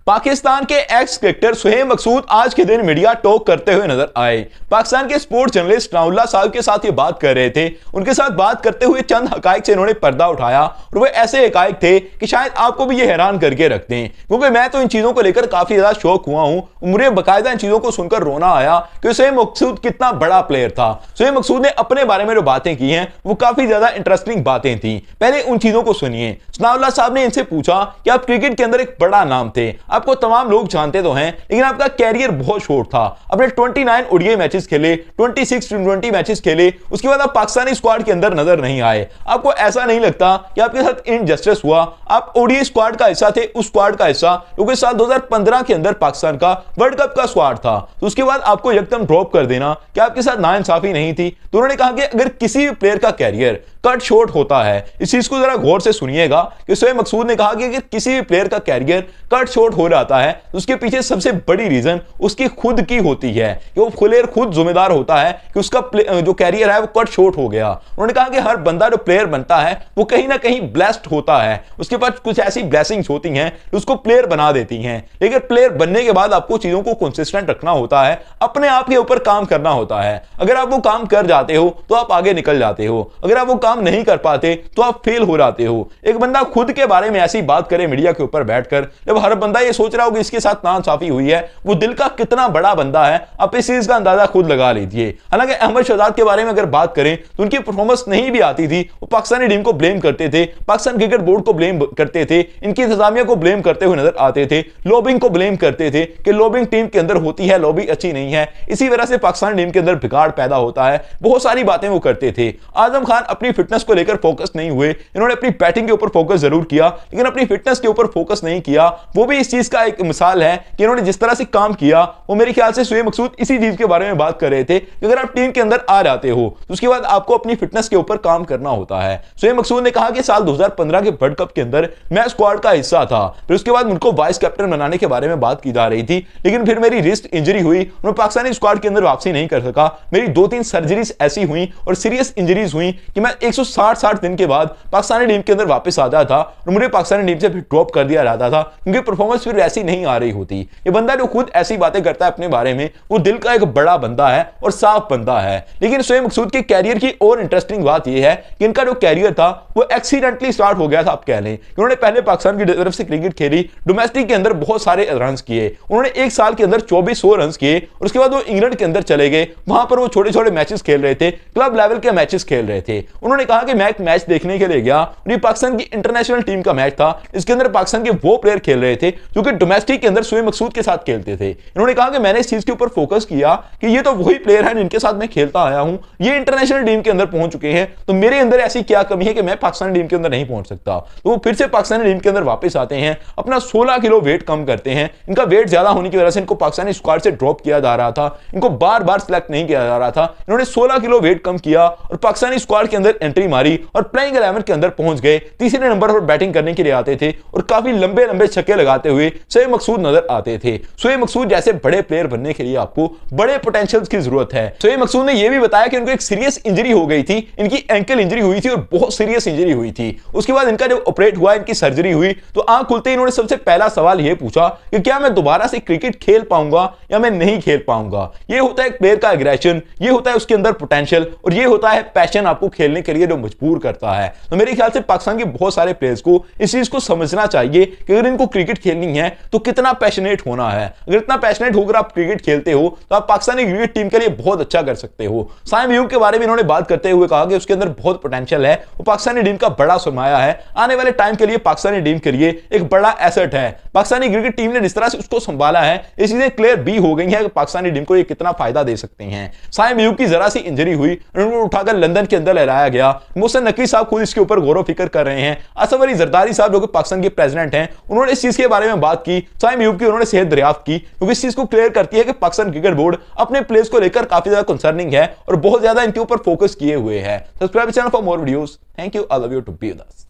पाकिस्तान के x cricketer Suhaib मकसूद आज के दिन मीडिया टॉक करते हुए नजर आए। पाकिस्तान के स्पोर्ट्स जर्नलिस्ट राउल्ला साहब के साथ ये बात कर रहे थे। उनके साथ बात करते हुए चंद हकाइक से इन्होंने पर्दा उठाया और वो ऐसे हकाइक थे कि शायद आपको भी ये हैरान करके रखते हैं, क्योंकि मैं तो इन चीजों को लेकर काफी ज्यादा शौक हुआ हूं। मुझे बाकायदा इन चीजों को सुनकर रोना आया कि सुहेब मकसूद कितना बड़ा प्लेयर था। सुहेब मकसूद ने अपने बारे में जो बातें की हैं वो काफी ज्यादा इंटरेस्टिंग बातें थी। पहले उन चीजों को सुनिए। राउल्ला साहब ने इनसे पूछा कि आप क्रिकेट के अंदर एक बड़ा नाम थे, आपको तमाम लोग जानते तो हैं, लेकिन आपका कैरियर बहुत शॉर्ट था। आपने 29 ओडीआई मैचेस खेले, 26 टी20 मैचेस खेले, उसके बाद आप पाकिस्तानी स्क्वाड के अंदर नजर नहीं आए। आपको ऐसा नहीं लगता कि आपके साथ इनजस्टिस हुआ? आप ओडीआई स्क्वाड का हिस्सा थे, उस स्क्वाड का हिस्सा क्योंकि साल 2015 के अंदर पाकिस्तान का वर्ल्ड कप का स्क्वाड था। तो उसके बाद आपको एकदम ड्रॉप कर देना, कि आपके साथ नाइंसाफी नहीं थी? तो उन्होंने कहा कि अगर किसी भी प्लेयर का कैरियर कट शॉर्ट होता है, इस चीज को जरा गौर से सुनिएगा कि सुहेब मकसूद ने कहा कि अगर किसी भी प्लेयर का कैरियर कट शॉर्ट हो जाता है तो उसके पीछे सबसे बड़ी रीजन उसकी खुद की होती है, कि वो प्लेयर खुद जिम्मेदार होता है कि उसका जो कैरियर है वो कट शॉर्ट हो गया। उन्होंने कहा कि हर बंदा जो प्लेयर बनता है वो कहीं ना कहीं ब्लेस्ड होता है, उसके पास कुछ ऐसी ब्लेसिंग्स होती हैं जो उसको प्लेयर बना देती हैं। लेकिन प्लेयर बनने के बाद आपको चीजों को कंसिस्टेंट रखना होता है, अपने आप के ऊपर काम करना होता है। अगर आप वो काम कर जाते हो तो आप आगे निकल जाते हो, अगर आप वो काम नहीं कर पाते तो आप फेल हो जाते हो। एक बंदा खुद के बारे में ऐसी बात करे मीडिया के ऊपर बैठकर, जब हर बंदा ये सोच रहा हो कि इसके साथ नाइंसाफी हुई है, वो दिल का कितना बड़ा बंदा है, आप इस चीज का अंदाजा खुद लगा लीजिए। हालांकि अहमद शहजाद के बारे में अगर बात करें तो उनकी परफॉर्मेंस नहीं भी आती थी, वो पाकिस्तानी टीम को ब्लेम करते थे, पाकिस्तान क्रिकेट बोर्ड को ब्लेम करते थे, इनकी इंतजामिया को ब्लेम करते हुए नजर आते थे, लॉबिंग को ब्लेम करते थे कि लॉबिंग टीम के अंदर होती है, लॉबी अच्छी नहीं है, इसी वजह से पाकिस्तानी टीम के अंदर बिगाड़ पैदा होता है। बहुत सारी बातें वो करते थे। आजम खान अपनी फिटनेस को लेकर फोकस नहीं हुए, इन्होंने अपनी बैटिंग के ऊपर फोकस जरूर किया लेकिन अपनी फिटनेस के ऊपर फोकस नहीं किया। वो भी इस चीज का एक मिसाल है कि इन्होंने जिस तरह से काम किया, वो मेरे ख्याल से सुहेब मकसूद इसी चीज के बारे में बात कर रहे थे कि अगर आप टीम के अंदर आ जाते हो तो उसके बाद आपको अपनी फिटनेस के ऊपर काम करना होता है। सुहेब मकसूद ने कहा कि साल 2015 के वर्ल्ड कप के अंदर मैं स्क्वाड का हिस्सा था, फिर उसके बाद मुझको वाइस कैप्टन बनाने के बारे में बात की जा रही थी, लेकिन फिर मेरी रिस्ट इंजरी हुई, मैं पाकिस्तानी स्क्वाड के अंदर वापसी नहीं कर सका। मेरी 2-3 सर्जरीज ऐसी हुई और सीरियस इंजरीज हुई कि मैं 160 दिन के बाद पाकिस्तानी टीम के अंदर वापस आ जाता था और मुझे पाकिस्तानी टीम से फिर ड्रॉप कर दिया जाता था, क्योंकि परफॉर्मेंस फिर ऐसी नहीं आ रही होती। ये बंदा जो खुद ऐसी बातें करता है अपने बारे में, वो दिल का एक बड़ा बंदा है और साफ बंदा है। लेकिन सुहेब मकसूद के कैरियर की और इंटरेस्टिंग बात यह है कि इनका जो कैरियर था वो एक्सीडेंटली स्टार्ट हो गया था, आप कह लें। उन्होंने पहले पाकिस्तान की तरफ से क्रिकेट खेली, डोमेस्टिक के अंदर बहुत सारे रन किए, उन्होंने एक साल के अंदर 2400 रन किए और उसके बाद वो इंग्लैंड के अंदर चले गए। वहां पर वो छोटे छोटे मैचेस खेल रहे थे, क्लब लेवल के मैचेस खेल रहे थे। उन्होंने कहा कि मैं एक मैच देखने के लिए गया और ये पाकिस्तान की इंटरनेशनल टीम का मैच था, इसके अंदर पाकिस्तान के वो प्लेयर खेल रहे थे जो कि डोमेस्टिक के अंदर सुहेब मकसूद के साथ खेलते थे। इन्होंने कहा कि मैंने इस चीज के ऊपर फोकस किया कि ये तो वही प्लेयर हैं जिनके साथ मैं खेलता आया हूं, ये इंटरनेशनल टीम के अंदर पहुंच चुके हैं, तो मेरे अंदर ऐसी क्या कमी है कि मैं पाकिस्तानी टीम के अंदर नहीं पहुंच सकता। तो वो फिर से पाकिस्तानी टीम के अंदर वापस आते हैं, अपना 16 किलो वेट कम करते हैं। इनका वेट ज्यादा होने की वजह से इनको पाकिस्तानी स्क्वाड से ड्रॉप किया जा रहा था, इनको बार बार सिलेक्ट नहीं किया जा रहा था। इन्होंने 16 किलो वेट कम किया और पाकिस्तानी स्क्वाड के अंदर एंट्री मारी और प्लेइंग 11 के अंदर पहुंच गए। तीसरे नंबर पर बैटिंग करने के लिए आते थे और काफी लंबे लंबे छक्के लगाते हुए सुहेब मकसूद नजर आते थे। सुहेब मकसूद जैसे बड़े प्लेयर बनने के लिए आपको बड़े पोटेंशियल्स की जरूरत है। सुहेब मकसूद ने यह भी बताया कि उनको एक सीरियस इंजरी हो गई थी, इनकी एंकल इंजरी हुई थी और बहुत सीरियस इंजरी हुई थी। उसके बाद इनका जब ऑपरेट हुआ, इनकी सर्जरी हुई, तो आंख खुलते ही इन्होंने सबसे पहला सवाल यह पूछा कि क्या मैं दोबारा से क्रिकेट खेल पाऊंगा या मैं नहीं खेल पाऊंगा। यह होता है एक प्लेयर का एग्रेशन, यह होता है उसके अंदर पोटेंशियल और यह होता है पैशन आपको खेलने के लिए जो मजबूर करता है। तो मेरे ख्याल से पाकिस्तान के बहुत सारे प्लेयर्स को इस चीज को समझना चाहिए कि अगर इनको क्रिकेट खेलनी है तो कितना पैशनेट होना है। अगर इतना पैशनेट होकर आप क्रिकेट खेलते हो तो आप पाकिस्तानी क्रिकेट टीम के लिए बहुत अच्छा कर सकते हो। साइम अयूब के बारे में इन्होंने बात करते हुए कहा कि उसके अंदर बहुत पोटेंशियल है, वो पाकिस्तानी टीम का बड़ा सरमाया है, आने वाले टाइम के लिए पाकिस्तानी टीम के लिए एक बड़ा एसेट है। पाकिस्तानी क्रिकेट टीम ने जिस तरह से उसको संभाला है, ये चीजें क्लियर भी हो गई है कि पाकिस्तानी टीम को ये कितना फायदा दे सकते हैं। साइम अयूब की जरा सी इंजरी हुई, उनको उठाकर लंदन के अंदर लहराया गया। मोहसिन नकवी साहब खुद इसके ऊपर गौर फिक्र कर रहे हैं। असफ अली जरदारी साहब जो कि पाकिस्तान के प्रेसिडेंट हैं, उन्होंने इस चीज के बारे में बात की, साइम अयूब की उन्होंने सेहत दरियाफ्त की, क्योंकि इस चीज को क्लियर करती है कि पाकिस्तान क्रिकेट बोर्ड अपने प्लेयर्स को लेकर काफी ज्यादा कंसर्निंग है और बहुत ज्यादा इनके ऊपर फोकस किए हुए है। Subscribe channel for more videos. Thank you, I love you to be with us.